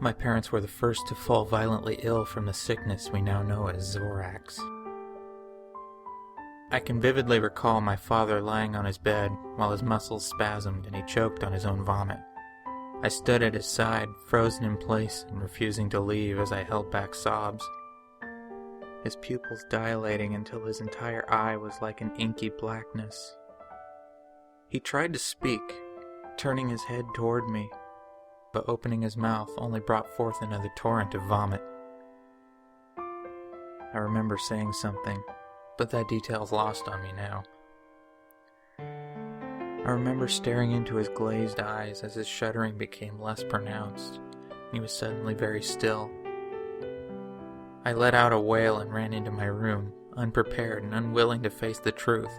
My parents were the first to fall violently ill from the sickness we now know as Zorax. I can vividly recall my father lying on his bed while his muscles spasmed and he choked on his own vomit. I stood at his side, frozen in place and refusing to leave as I held back sobs. His pupils dilating until his entire eye was like an inky blackness. He tried to speak, turning his head toward me, but opening his mouth only brought forth another torrent of vomit. I remember saying something, but that detail is lost on me now. I remember staring into his glazed eyes as his shuddering became less pronounced, and he was suddenly very still. I let out a wail and ran into my room, unprepared and unwilling to face the truth.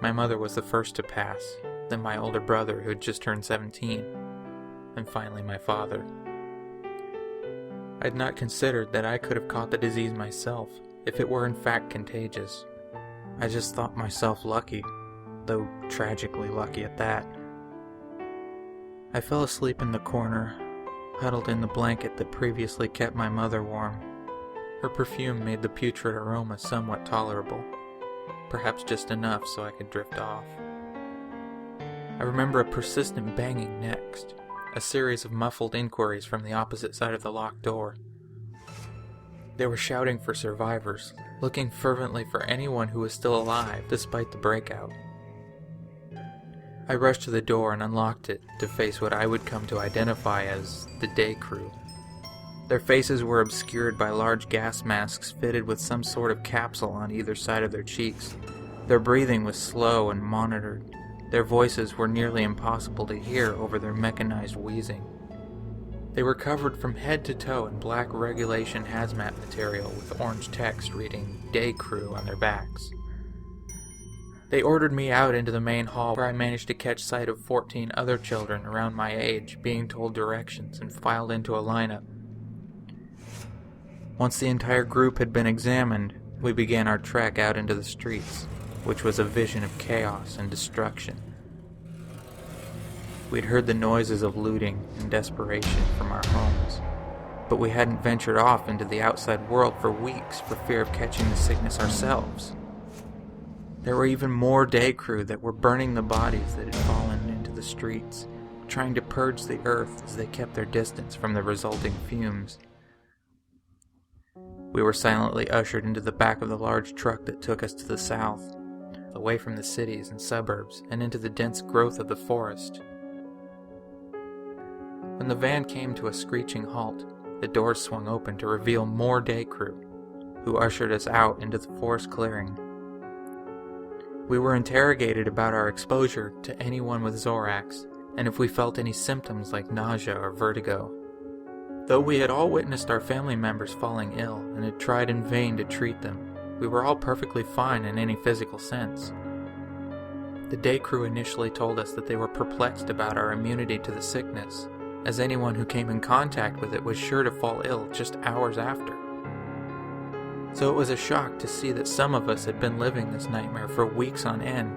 My mother was the first to pass, then my older brother who had just turned 17, and finally my father. I had not considered that I could have caught the disease myself, if it were in fact contagious. I just thought myself lucky, though tragically lucky at that. I fell asleep in the corner, huddled in the blanket that previously kept my mother warm. Her perfume made the putrid aroma somewhat tolerable, perhaps just enough so I could drift off. I remember a persistent banging next, a series of muffled inquiries from the opposite side of the locked door. They were shouting for survivors, looking fervently for anyone who was still alive despite the breakout. I rushed to the door and unlocked it to face what I would come to identify as the day crew. Their faces were obscured by large gas masks fitted with some sort of capsule on either side of their cheeks. Their breathing was slow and monitored. Their voices were nearly impossible to hear over their mechanized wheezing. They were covered from head to toe in black regulation hazmat material with orange text reading "Day Crew" on their backs. They ordered me out into the main hall where I managed to catch sight of 14 other children around my age being told directions and filed into a lineup. Once the entire group had been examined, we began our trek out into the streets, which was a vision of chaos and destruction. We'd heard the noises of looting and desperation from our homes, but we hadn't ventured off into the outside world for weeks for fear of catching the sickness ourselves. There were even more day crew that were burning the bodies that had fallen into the streets, trying to purge the earth as they kept their distance from the resulting fumes. We were silently ushered into the back of the large truck that took us to the south, away from the cities and suburbs and into the dense growth of the forest. When the van came to a screeching halt, the doors swung open to reveal more day crew, who ushered us out into the forest clearing. We were interrogated about our exposure to anyone with Zorax, and if we felt any symptoms like nausea or vertigo. Though we had all witnessed our family members falling ill and had tried in vain to treat them, we were all perfectly fine in any physical sense. The day crew initially told us that they were perplexed about our immunity to the sickness, as anyone who came in contact with it was sure to fall ill just hours after. So it was a shock to see that some of us had been living this nightmare for weeks on end.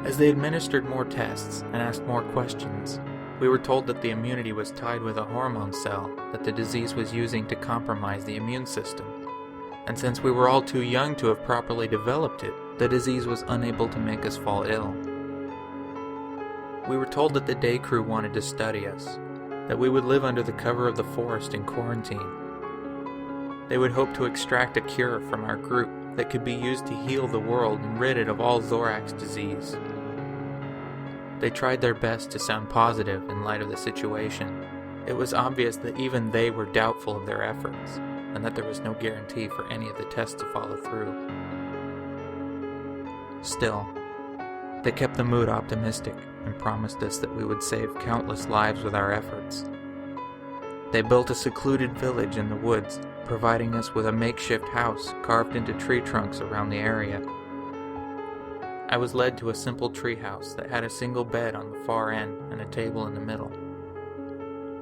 As they administered more tests and asked more questions, we were told that the immunity was tied with a hormone cell that the disease was using to compromise the immune system. And since we were all too young to have properly developed it, the disease was unable to make us fall ill. We were told that the day crew wanted to study us, that we would live under the cover of the forest in quarantine. They would hope to extract a cure from our group that could be used to heal the world and rid it of all Zorax disease. They tried their best to sound positive in light of the situation. It was obvious that even they were doubtful of their efforts, and that there was no guarantee for any of the tests to follow through. Still, they kept the mood optimistic and promised us that we would save countless lives with our efforts. They built a secluded village in the woods, providing us with a makeshift house carved into tree trunks around the area. I was led to a simple tree house that had a single bed on the far end and a table in the middle.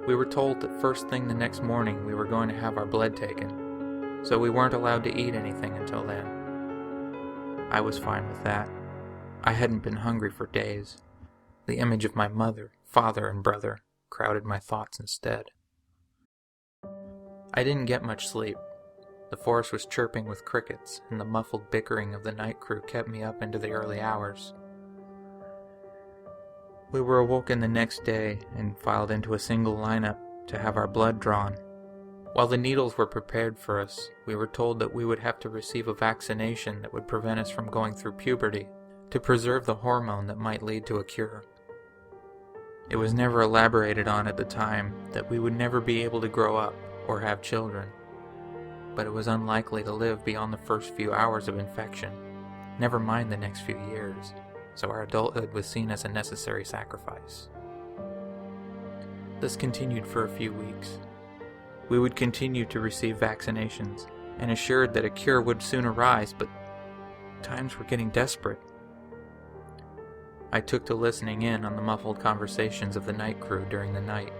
We were told that first thing the next morning we were going to have our blood taken, so we weren't allowed to eat anything until then. I was fine with that. I hadn't been hungry for days. The image of my mother, father, and brother crowded my thoughts instead. I didn't get much sleep. The forest was chirping with crickets, and the muffled bickering of the night crew kept me up into the early hours. We were awoken the next day and filed into a single lineup to have our blood drawn. While the needles were prepared for us, we were told that we would have to receive a vaccination that would prevent us from going through puberty, to preserve the hormone that might lead to a cure. It was never elaborated on at the time that we would never be able to grow up or have children, but it was unlikely to live beyond the first few hours of infection, never mind the next few years, so our adulthood was seen as a necessary sacrifice. This continued for a few weeks. We would continue to receive vaccinations, and assured that a cure would soon arise, but times were getting desperate. I took to listening in on the muffled conversations of the night crew during the night.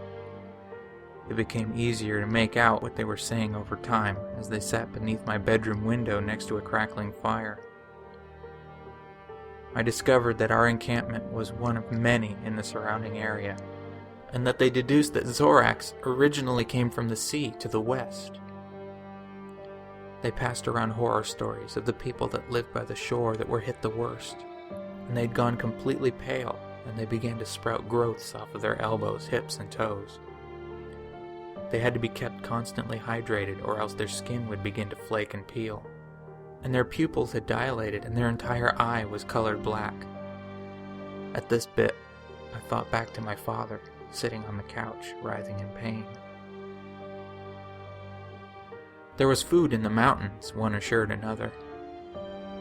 It became easier to make out what they were saying over time as they sat beneath my bedroom window next to a crackling fire. I discovered that our encampment was one of many in the surrounding area, and that they deduced that Zorax originally came from the sea to the west. They passed around horror stories of the people that lived by the shore that were hit the worst, and they'd gone completely pale, and they began to sprout growths off of their elbows, hips, and toes. They had to be kept constantly hydrated, or else their skin would begin to flake and peel, and their pupils had dilated and their entire eye was colored black. At this bit, I thought back to my father, sitting on the couch, writhing in pain. There was food in the mountains, one assured another.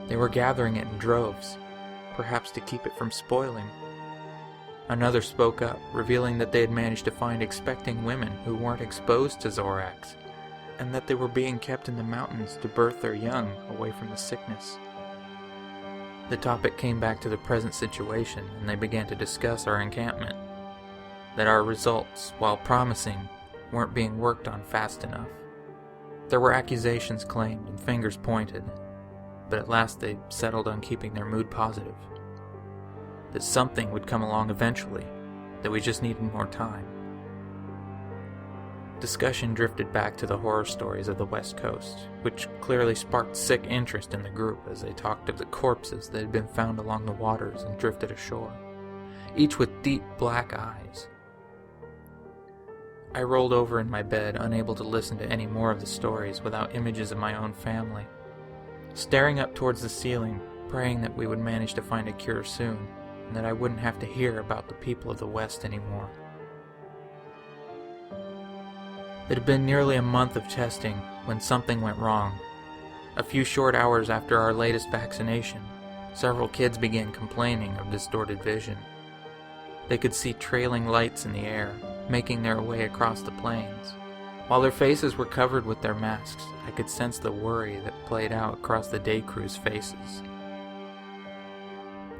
They were gathering it in droves, perhaps to keep it from spoiling. Another spoke up, revealing that they had managed to find expecting women who weren't exposed to Zorax, and that they were being kept in the mountains to birth their young away from the sickness. The topic came back to the present situation, and they began to discuss our encampment. That our results, while promising, weren't being worked on fast enough. There were accusations claimed and fingers pointed, but at last they settled on keeping their mood positive. That something would come along eventually, that we just needed more time. Discussion drifted back to the horror stories of the West Coast, which clearly sparked sick interest in the group as they talked of the corpses that had been found along the waters and drifted ashore, each with deep black eyes. I rolled over in my bed, unable to listen to any more of the stories without images of my own family, staring up towards the ceiling, praying that we would manage to find a cure soon, and that I wouldn't have to hear about the people of the West anymore. It had been nearly a month of testing when something went wrong. A few short hours after our latest vaccination, several kids began complaining of distorted vision. They could see trailing lights in the air, making their way across the plains. While their faces were covered with their masks, I could sense the worry that played out across the day crew's faces.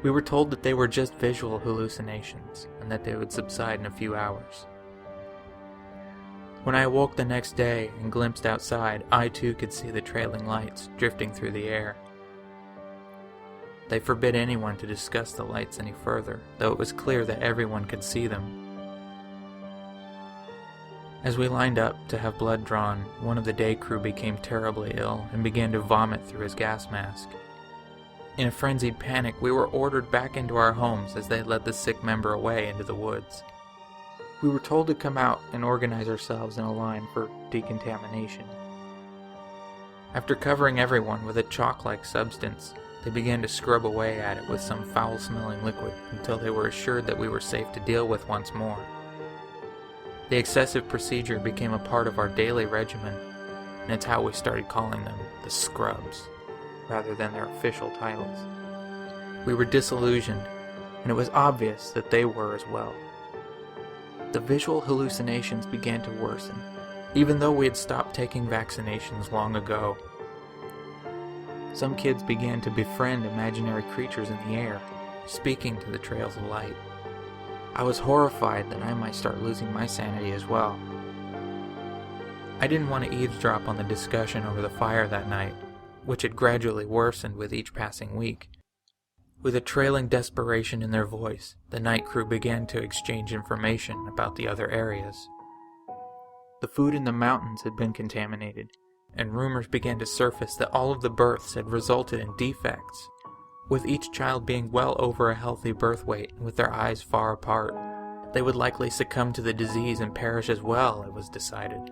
We were told that they were just visual hallucinations, and that they would subside in a few hours. When I awoke the next day and glimpsed outside, I too could see the trailing lights drifting through the air. They forbid anyone to discuss the lights any further, though it was clear that everyone could see them. As we lined up to have blood drawn, one of the day crew became terribly ill and began to vomit through his gas mask. In a frenzied panic, we were ordered back into our homes as they led the sick member away into the woods. We were told to come out and organize ourselves in a line for decontamination. After covering everyone with a chalk-like substance, they began to scrub away at it with some foul-smelling liquid until they were assured that we were safe to deal with once more. The excessive procedure became a part of our daily regimen, and it's how we started calling them the Scrubs, rather than their official titles. We were disillusioned, and it was obvious that they were as well. The visual hallucinations began to worsen, even though we had stopped taking vaccinations long ago. Some kids began to befriend imaginary creatures in the air, speaking to the trails of light. I was horrified that I might start losing my sanity as well. I didn't want to eavesdrop on the discussion over the fire that night, which had gradually worsened with each passing week. With a trailing desperation in their voice, the night crew began to exchange information about the other areas. The food in the mountains had been contaminated, and rumors began to surface that all of the births had resulted in defects, with each child being well over a healthy birth weight and with their eyes far apart. They would likely succumb to the disease and perish as well, it was decided.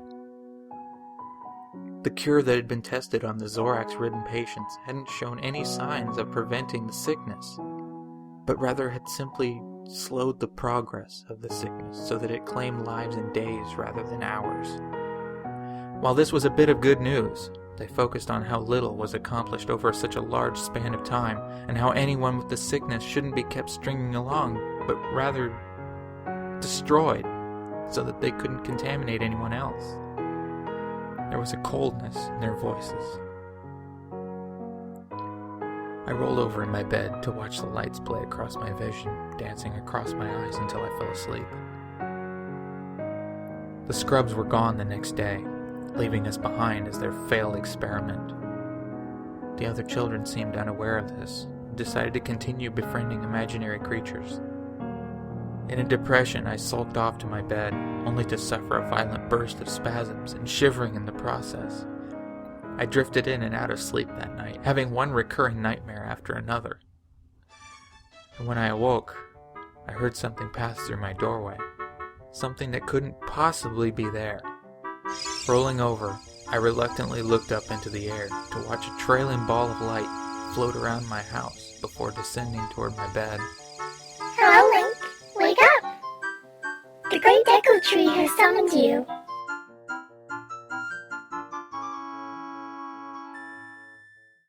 The cure that had been tested on the Zorax-ridden patients hadn't shown any signs of preventing the sickness, but rather had simply slowed the progress of the sickness so that it claimed lives in days rather than hours. While this was a bit of good news, they focused on how little was accomplished over such a large span of time, and how anyone with the sickness shouldn't be kept stringing along, but rather destroyed, so that they couldn't contaminate anyone else. There was a coldness in their voices. I rolled over in my bed to watch the lights play across my vision, dancing across my eyes until I fell asleep. The scrubs were gone the next day, leaving us behind as their failed experiment. The other children seemed unaware of this, and decided to continue befriending imaginary creatures. In a depression, I sulked off to my bed, only to suffer a violent burst of spasms and shivering in the process. I drifted in and out of sleep that night, having one recurring nightmare after another. And when I awoke, I heard something pass through my doorway, something that couldn't possibly be there. Rolling over, I reluctantly looked up into the air to watch a trailing ball of light float around my house before descending toward my bed. Hello, Link. Wake up! The great Deku Tree has summoned you.